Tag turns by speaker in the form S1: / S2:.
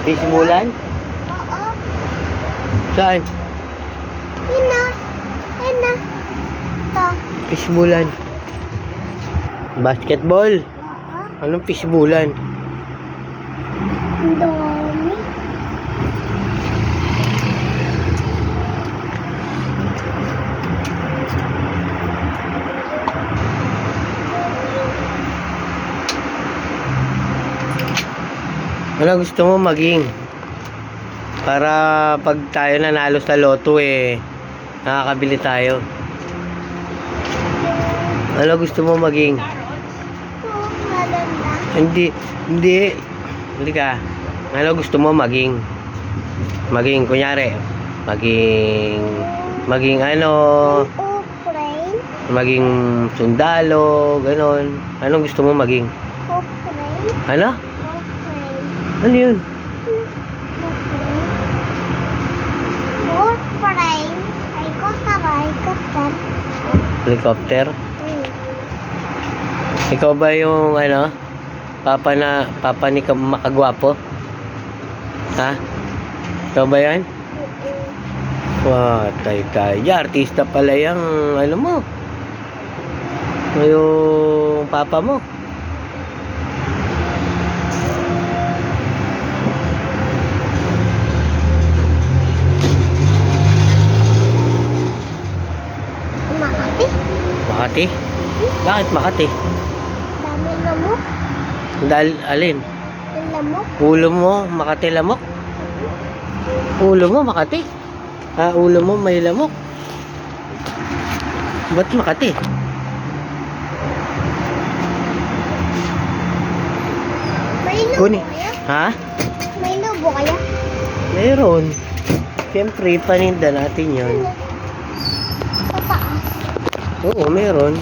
S1: Fishbulan?
S2: Oo.
S1: Saan?
S2: Yun na. Yun na. Ito.
S1: Fishbulan. Basketball?
S2: Oo.
S1: Anong fishbulan?
S2: Ang dami.
S1: Ano gusto mo maging? Para pag tayo nanalo sa loto nakakabili tayo. Ano gusto mo maging?
S2: Ito. Maganda.
S1: Hindi, hindi. Hindi ka. Ano gusto mo maging? Maging, kunyari, maging ano,
S2: Ukraine.
S1: maging sundalo, ganon. Anong gusto mo maging?
S2: Ukraine.
S1: Ano?
S2: Ukraine.
S1: Ano yun?
S2: Ukraine. Ay ko sabay ko sir.
S1: Helicopter? Ikaw ba yung ano? Papa ni makagwapo? Ha? Ikaw ba yan? Wow, tay. Artista pala yung ano mo. Yung papa mo.
S2: Makati.
S1: Makati? Bakit Makati?
S2: Dami lamok.
S1: Dahil alin?
S2: Ang lamok.
S1: Ulo mo, Makati lamok? Ulo mo, Makati? Ulo mo may lamok? Ba't Makati?
S2: May lobo
S1: Kuni.
S2: kaya?
S1: Ha?
S2: May lobo kaya?
S1: Meron. Siyempre, paninda natin yun.
S2: Sa taas.
S1: Oo, meron.